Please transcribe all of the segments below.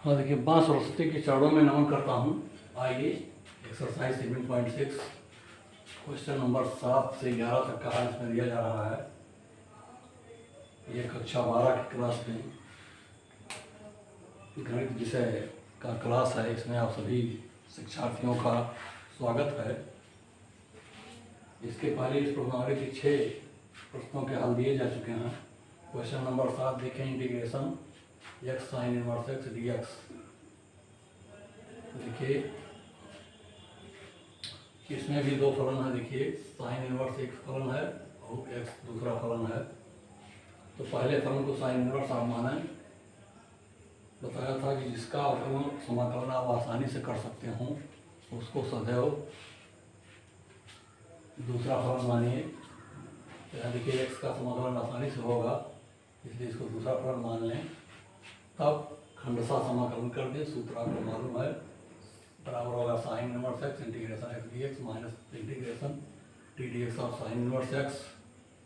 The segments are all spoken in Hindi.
हाँ देखिए, माँ सरस्वती के चरणों में नमन करता हूँ। आइए एक्सरसाइज 7.6 क्वेश्चन नंबर 7 से 11 तक का हल इसमें दिया जा रहा है। ये कक्षा 12 की क्लास में गणित विषय का क्लास है। इसमें आप सभी शिक्षार्थियों का स्वागत है। इसके पहले इस प्रश्नावली के 6 प्रश्नों के हल दिए जा चुके हैं। क्वेश्चन नंबर 7 देखें, integration x sin inverse x dx। देखिए इसमें भी दो फलन है। देखिए साइन इनवर्स एक फलन है और x दूसरा फलन है। तो पहले फलन को साइन इनवर्स आप माने। बताया था कि जिसका अवकलन समाकलन आप आसानी से कर सकते हो उसको सदैव दूसरा फलन मानिए। यहाँ देखिए x का समाकलन आसानी से होगा, इसलिए इसको दूसरा फलन मान लें। तब खंडशः समाकलन कर दें। सूत्र आपको मालूम है, बराबर होगा sine inverse x integration x dx minus integration T D X of sine inverse x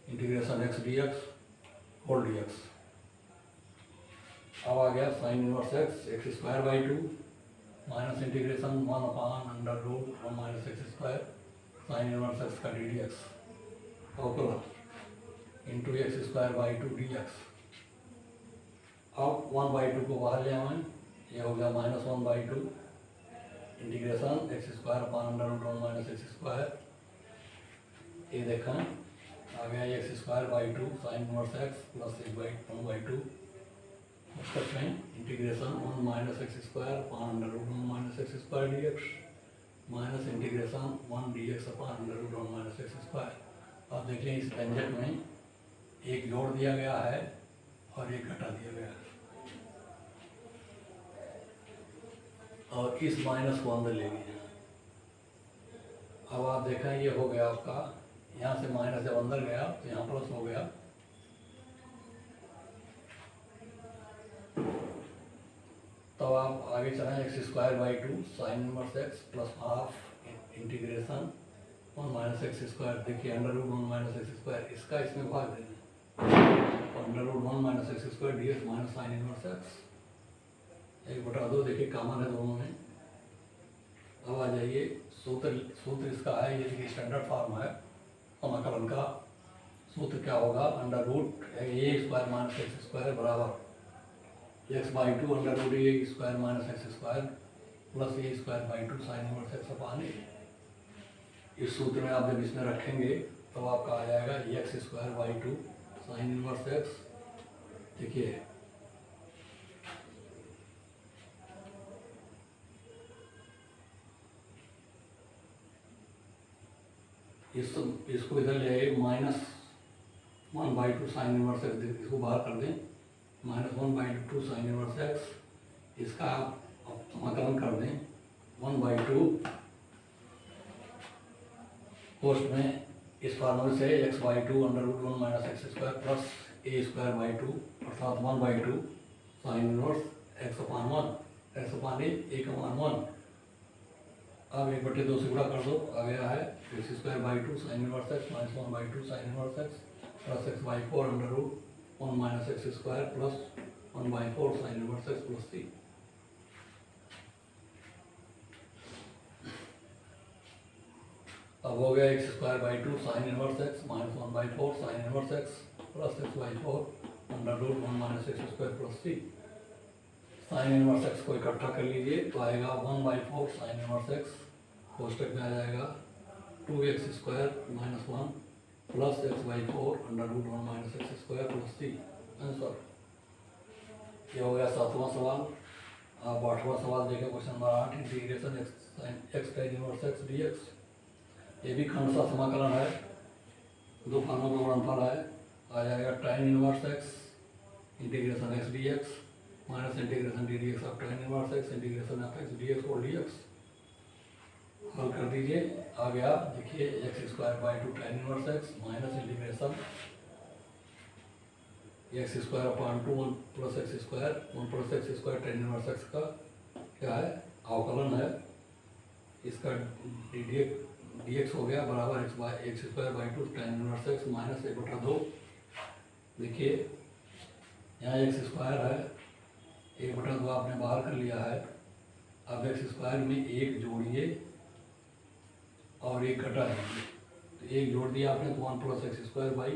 integration x dx whole dx। अब आ गया sine inverse x square by 2 minus integration 1 upon under root 1 minus x square sine inverse x का डी डी एक्स अवकलन into x square by 2 D X. अब 1/2 को बाहर ले आएं, ये हो गया -1/2 integration x square upon under root 1 minus x square. ये देखें आ गया x square by 2 sine inverse x plus 1/2 उसके में integration 1 minus x square upon under root 1 minus x square D x minus integration 1 D X upon under root 1 minus x square. अब देखिए इस व्यंजक में एक जोड़ दिया गया है और एक घटा दिया गया है और इस माइनस को अंदर ले लिया। अब आप देखें ये हो गया आपका, यहाँ से माइनस जब अंदर गया तो यहाँ प्लस हो गया। तो आप आगे चलें, x square by 2 sine inverse x plus half integration 1 minus x square. देखिए under root 1 minus x square, इसका इसमें भाग देना। Under root 1 minus x square D x minus sine inverse x 1/2। देखिए कॉमन है दोनों में। अब आ जाइए सूत्र इसका है, ये देखिए स्टैंडर्ड फॉर्म है समाकलन का। सूत्र क्या होगा, under root a square minus x square बराबर x by 2 under root a square minus x square plus A square by 2 sine inverse x upon a. इस सूत्र में आप जब इसमें रखेंगे तो आपका आ जाएगा x square by 2 sine inverse x. देखिए इसको इधर ले आए, -1/2 साइन इनवर्स एक्स, इसको बाहर कर दें। -1/2 साइन इनवर्स एक्स, इसका आप समाकलन कर दें 1/2 पोस्ट में इस फार्मूले से x/2 under root 1 minus x square plus A square by 2 अर्थात 1/2 sine inverse x upon 1 x upon A का मान 1। अब 1/2 से गुणा कर दो, आ गया है x square by 2 sine inverse x minus 1/2 sine inverse x plus x/4 under root 1 minus x square plus 1/4 sine inverse x plus 3। अब हो गया x square by 2 sine inverse x minus 1/4 sine inverse x plus x/4 under root 1 minus x square plus 3। Sine inverse x को इकट्ठा कर लीजिए तो आएगा 1/4 साइन इनवर्स एक्स, कोष्टक में आ जाएगा 2x square minus 1 plus x/4 under root 1 minus x square plus 3। Answer ये हो गया 7वां सवाल। अब 8वां सवाल देखें, question number 8 integration x tan inverse x dx। ये भी खंडशः समाकलन है, दो फलनों का गुणनफल है। आ जाएगा tan inverse x integration x dx minus integration D D X of tan inverse x integration of x dx whole dx। हल कर दीजिए, आ गया देखिए x square by 2 tan inverse x minus integration x square upon 2 1 plus x square 1 plus x square tan inverse x का क्या है, अवकलन है। इसका डी एक्स हो गया बराबर x square by 2 tan inverse x minus 1/2। देखिए यहाँ एक्स स्क्वायर है 1/2 आपने बाहर कर लिया है। अब एक्स स्क्वायर में एक जोड़िए और एक घटा दीजिए। तो एक जोड़ दिया आपने तो 1 + x² बाई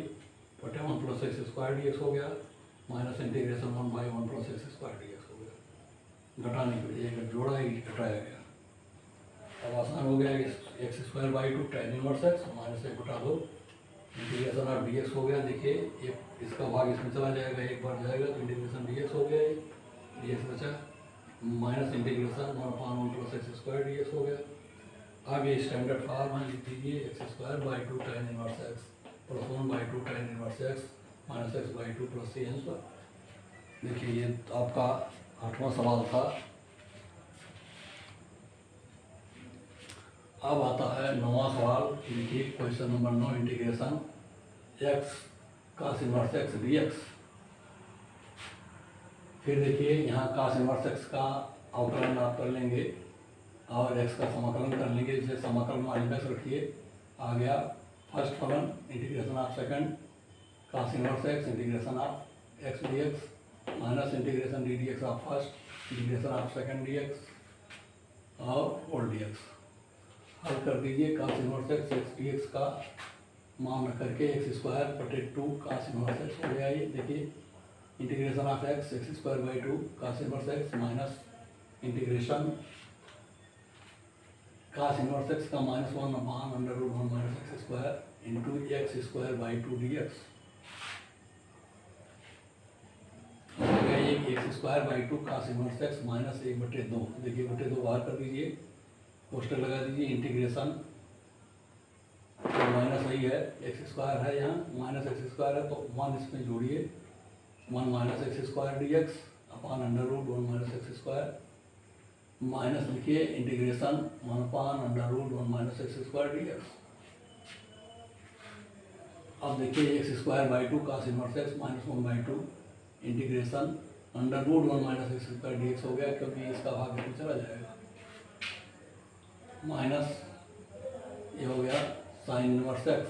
1 + x² dx हो गया, minus integration 1 by 1 + x² dx हो गया। घटाने के लिए एक जोड़ा एक घटाया गया। अब आसान हो गया, x² by 2 tan inverse x minus 1/2 integration of dx हो गया। देखिए एक इसका भाग इसमें चला जाएगा, एक बार जाएगा तो इंटीग्रेशन dx हो गया, dx बचा, माइनस इंटीग्रेशन 1/1 + x² dx हो गया। आगे स्टैंडर्ड फॉर्म लिख दीजिए x² by 2 tan inverse x plus 1 by 2 tan inverse x minus x by 2 plus c²। देखिए ये आपका 8वां सवाल था। अब आता है 9वां सवाल। देखिए question number 9, integration x cos inverse x dx। फिर देखिए यहाँ cos इनवर्स x का अवकलन आप कर लेंगे और x का समाकलन कर लेंगे। इसे समाकलन माइनस रखिए, आ गया फर्स्ट फलन integration of second cos inverse x integration of x dx minus integration d dx of first integration of second dx और होल dx। हल कर दीजिए cos इनवर्स x dx का मान रख करके x² 2 cos इनवर्स x हो गया। ये देखिए integration of x² by 2 cos inverse x minus integration cos inverse x का -1/√1 - x² into x² by 2 dx हो गया। ये x² by 2 cos inverse x minus 1/2। देखिए 1/2 बाहर कर दीजिए, पोस्टर लगा दीजिए। इंटीग्रेशन तो माइनस वही है, x² है यहाँ, माइनस x² है तो 1 इसमें जोड़िए, 1 minus x² dx upon √1 - x² minus लिखिए इंटीग्रेशन 1/√1 - x² dx। अब देखिए x² by 2 cos inverse x minus 1/2 integration √1 - x² dx हो गया, क्योंकि इसका भाग इसमें चला जाएगा। माइनस ये हो गया साइन इनवर्स x।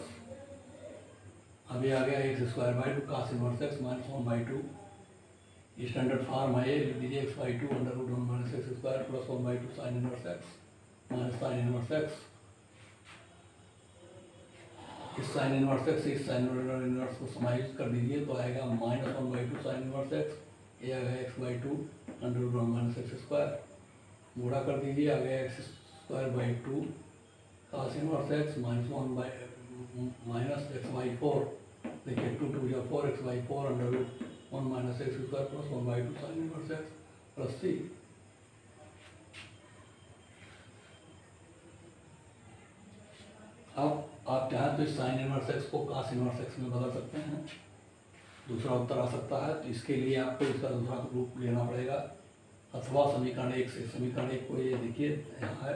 अभी आ गया x² by 2 cos inverse x minus 1/2। Standard form है ये, लिख दीजिए x/2 √1 - x² plus 1/2 sine inverse x minus sine inverse x। इस साइन इनवर्स x से इस साइन इनवर्स को समायोजित कर दीजिए तो आएगा -1/2 साइन इनवर्स x। ये आ गया x/2 √1 - x²। गुणा कर दीजिए, आ गया x² by 2 cos inverse x minus 1 x/4। देखिए 2 2 या 4 x/4 √1 - x² plus 1/2 sine inverse x plus c। अब आप चाहें तो इस साइन इनवर्स x को cos इनवर्स x में बदल सकते हैं, दूसरा उत्तर आ सकता है। तो इसके लिए आपको इसका दूसरा रूप लेना पड़ेगा, अथवा समीकरण 1 से। समीकरण 1 को ये देखिए यहाँ है,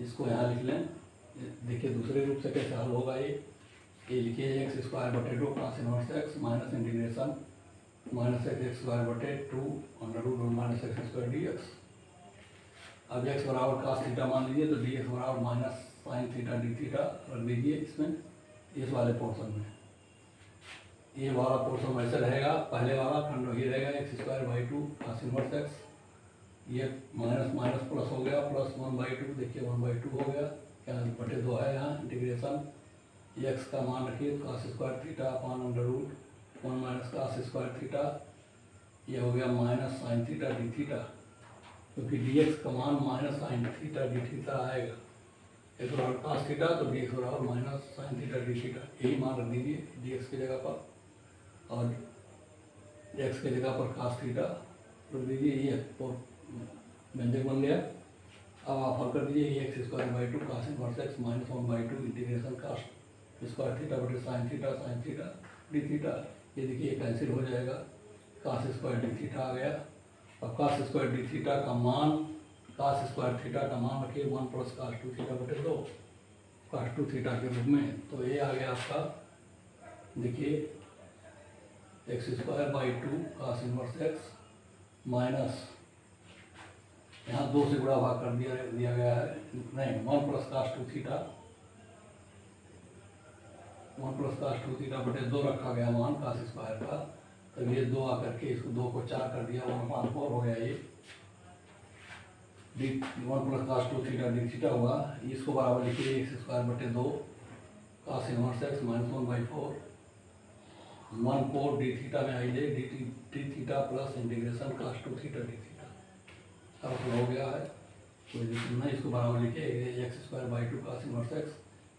इसको यहाँ लिख लें। देखिए दूसरे रूप से कैसे हल होगा ये लिखिए x² बटे 2 cos inverse x minus integration -x² 2 √1 - x² dx। अब x बराबर cos थीटा मान लीजिए तो dx बराबर minus sine theta d theta रख दीजिए इसमें, इस वाले पोर्शन में। ये वाला पोर्शन वैसे रहेगा, पहले वाला खंड वही रहेगा x² by 2 cos inverse x। ये माइनस माइनस प्लस हो गया, प्लस 1/2। देखिए 1/2 हो गया, क्या बटे 2 है यहाँ। इंटीग्रेशन x का मान रखिए cos² theta upon √1 - cos² theta. ये हो गया minus sine theta d theta, क्योंकि dx का मान minus sine theta d theta आएगा। x बराबर cos थीटा तो dx बराबर minus sine theta d theta, यही मान रख दीजिए dx की जगह पर, और x की जगह पर cos थीटा रख दीजिए। ये व्यंजक बन गया। अब आप हल कर दीजिए, ये x² by 2 cos inverse x minus 1/2 integration cos² theta बटे साइन थीटा डी थीटा। ये देखिए कैंसिल हो जाएगा, cos² डी थीटा आ गया। अब cos² डी थीटा का मान, cos² थीटा का मान रखिए 1 + cos2 थीटा बटे 2 cos2 थीटा के रूप में। तो ये आ गया आपका, देखिए x² by 2 cos inverse x minus, यहाँ 2 से गुणा भाग कर दिया गया है, नहीं 1 + cos2 थीटा, 1 + cos2 थीटा बटे 2 रखा गया मान cos² का। तो ये 2 आकर के इसको 2 को 4 कर दिया, 1/4 हो गया ये D 1 plus cos 2 theta d theta हुआ। इसको बराबर लिखिए x²/2 cos inverse x minus 1/4 1/4 D theta में आई जाए D theta plus integration cos 2 theta d theta अब हो गया है। कोई दिक्कत नहीं, इसको बराबर लिखिए x²/2 cos inverse x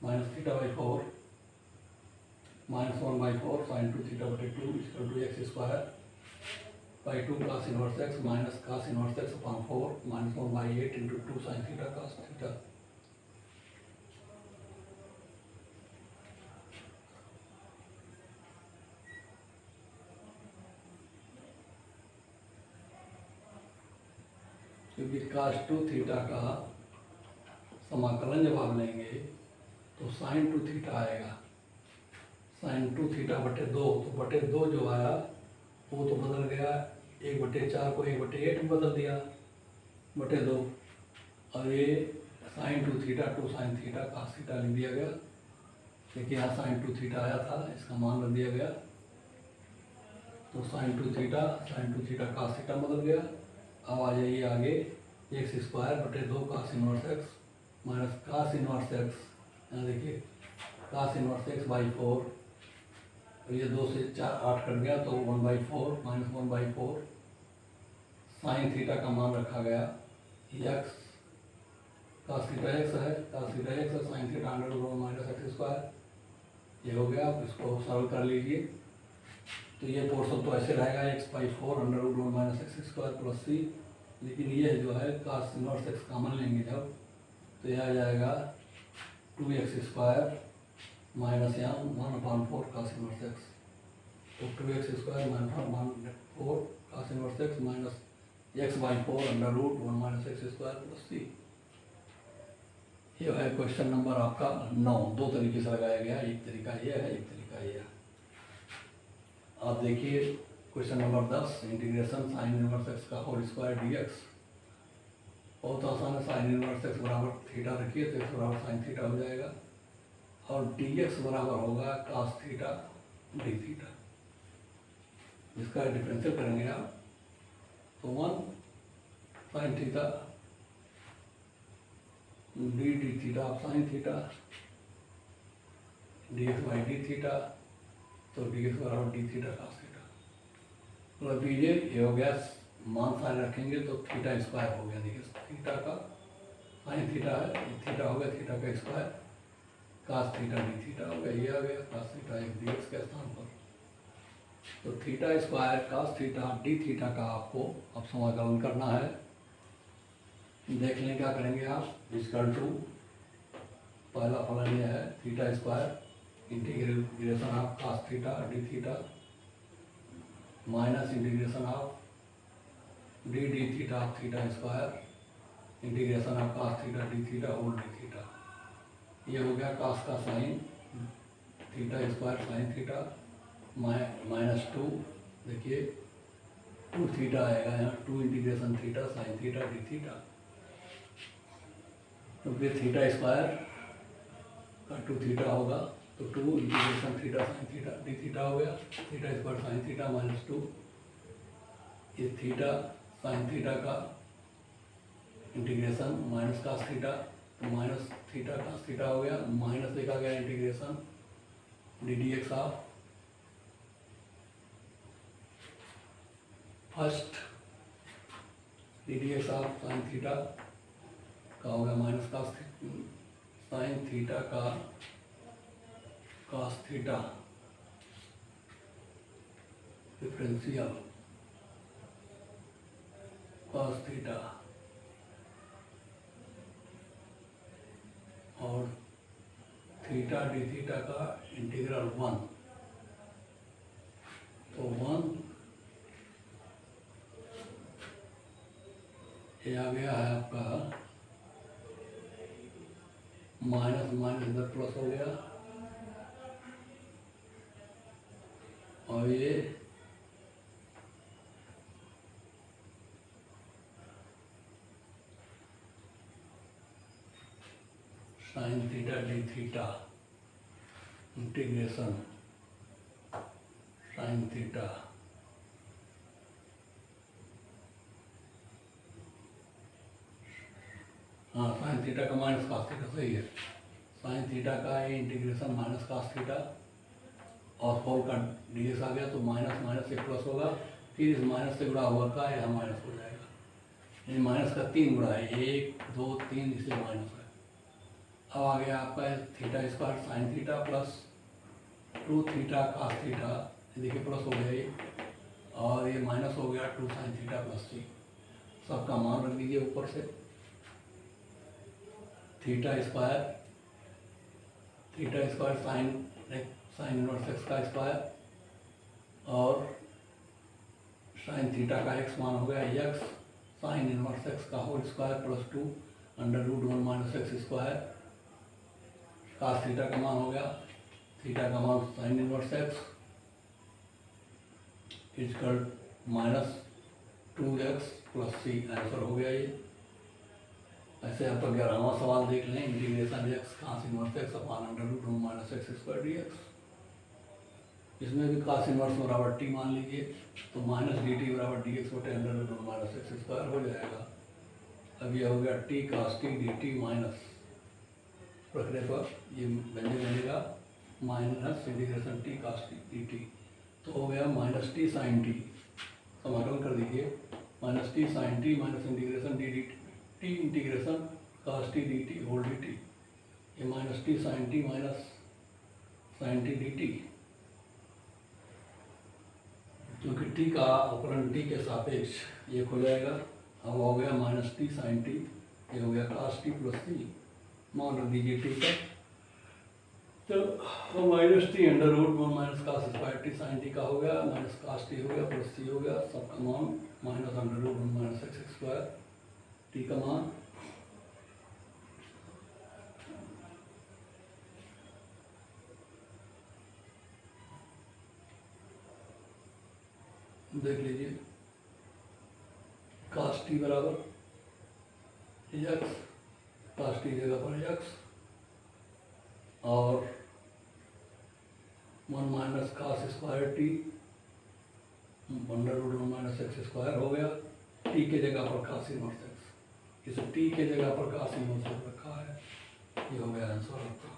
minus थीटा/4 माइनस 1/4 sin 2 थीटा/2 equal to x²/2 cos inverse x minus cos inverse x upon 4 minus 1/8 into 2 sin theta cos theta. क्योंकि cos 2 थीटा का समाकलन जब आप लेंगे तो sin 2 थीटा आएगा, sin 2 थीटा/2 तो /2 जो आया वो तो बदल गया, 1/4 को 1/8 में बदल दिया /2 और ये sin 2 theta 2 sin theta cos theta लिख दिया गया। देखिए यहाँ sin 2 थीटा आया था, इसका मान रख दिया गया तो sin 2 थीटा cos थीटा बदल गया। अब आ जाइए आगे x²/2 cos inverse x minus cos inverse x, यहाँ देखिए cos इनवर्स x/4 तो ये 2 से 4 8 कट गया तो 1/4 माइनस 1/4 sin थीटा का मान रखा गया x cos थीटा x है, cos थीटा x है, sin थीटा √1 माइनस x²। ये हो गया, आप इसको सरल कर लीजिए तो ये पोर्शन तो ऐसे रहेगा x/4 √1 minus x² plus c, लेकिन ये जो है cos इनवर्स x कॉमन लेंगे जब तो यह आ जाएगा 2x² माइनस यहाँ 1/4 cos इनवर्स x तो 2x² minus 1/4 cos inverse x minus x/4 √1 minus x² plus c। ये है क्वेश्चन नंबर आपका 9। 2 तरीके से लगाया गया, एक तरीका ये है, एक तरीका ये है। आप देखिए question number 10 integration sin inverse x का होल स्क्वायर dx। बहुत आसान है, sin इनवर्स x बराबर थीटा रखिए तो x बराबर sin थीटा हो जाएगा और dx बराबर होगा cos थीटा डी थीटा। इसका डिफरेंशियल करेंगे आप तो 1 sin थीटा डी थीटा आप sin थीटा dx/डी थीटा तो dx बराबर डी थीटा cos थीटा। मतलब कीजिए ये हो गया, मान सारे रखेंगे तो थीटा² हो गया। देखिए थीटा का sin थीटा है, थीटा हो गया थीटा का square cos theta d theta हो गया, ये आ गया cos थीटा एक dx के स्थान पर। तो थीटा² cos थीटा डी थीटा का आपको अब समाकलन करना है। देख लें क्या करेंगे आप, इक्वल टू पहला फलन यह है थीटा² integration of cos theta d theta minus integration of d theta of थीटा² integration of cos theta d theta whole d theta. ये हो गया cos का साइन थीटा² sin थीटा माइनस 2, देखिए 2 थीटा आएगा यहाँ, 2 integration theta sin theta d theta तो फिर थीटा² का 2 थीटा होगा तो 2 integration theta sin theta d theta हो गया, थीटा² sin थीटा माइनस 2, ये थीटा sin थीटा का इंटीग्रेशन माइनस cos थीटा तो माइनस थीटा cos थीटा हो गया, माइनस एक आ गया integration D dx of first D dx of sin theta का हो गया माइनस cos sin थीटा का cos theta differential cos theta और थीटा डी थीटा का इंटीग्रल 1 तो 1 ये आ गया है आपका माइनस माइनस इधर प्लस हो गया और ये sin theta d theta integration sin theta हाँ, साइन थीटा का माइनस कास थीटा सही है। साइन थीटा का ये इंटीग्रेशन माइनस कास थीटा और होल का डीएक्स आ गया, तो माइनस माइनस एक प्लस होगा, फिर इस माइनस से गुणा हुआ का यहाँ माइनस हो जाएगा, यानी माइनस का 3 गुणा है, 1 2 3, इसलिए माइनस है। अब आ गया आपका theta square sine theta plus 2 theta cos theta, देखिए प्लस हो गया ये, और ये माइनस हो गया 2 साइन थीटा प्लस 3। सबका मान रख दीजिए ऊपर से। Theta square sine inverse x का स्क्वायर और साइन थीटा का एक्स मान हो गया एक्स साइन इनवर्स एक्स का whole square plus 2 under root 1 minus x square. Cos theta का मान हो गया, थीटा का मान sine inverse x equal minus 2x plus c, answer हो गया ये। ऐसे आप 11वां सवाल देख लें, integration x cos inverse x upon under root 1 minus x square D X. इसमें भी कास इनवर्स बराबर टी मान लीजिए, तो माइनस डी टी बराबर डी एक्स बटे under root 1 minus x square हो जाएगा। अब ये हो गया T cos T D T minus, रखने पर ये व्यंजक बनेगा minus integration T cos T D T, तो हो गया माइनस टी साइन टी। समाकलन कर दीजिए, minus t sine t minus integration D d t integration cos T D t whole d t, ये minus t sine t minus sine t D t, क्योंकि टी का अवकलन टी के सापेक्ष ये हो जाएगा। अब हो गया माइनस टी साइन टी, ये हो गया कास टी प्लस टी, मान रख दीजिए टी का, तो minus T under root 1 minus cos square T sine T का हो गया, माइनस कास टी हो गया प्लस टी हो गया, सबका मान minus under root 1 minus x square T का मान देख लीजिए, कास टी बराबर एक्स, कास टी जगह पर एक्स और 1 minus cos square T under root 1 minus x square हो गया, टी के जगह पर कास इनवर्स एक्स, इसे टी के जगह पर कास इनवर्स रखा है, ये हो गया आंसर आपका।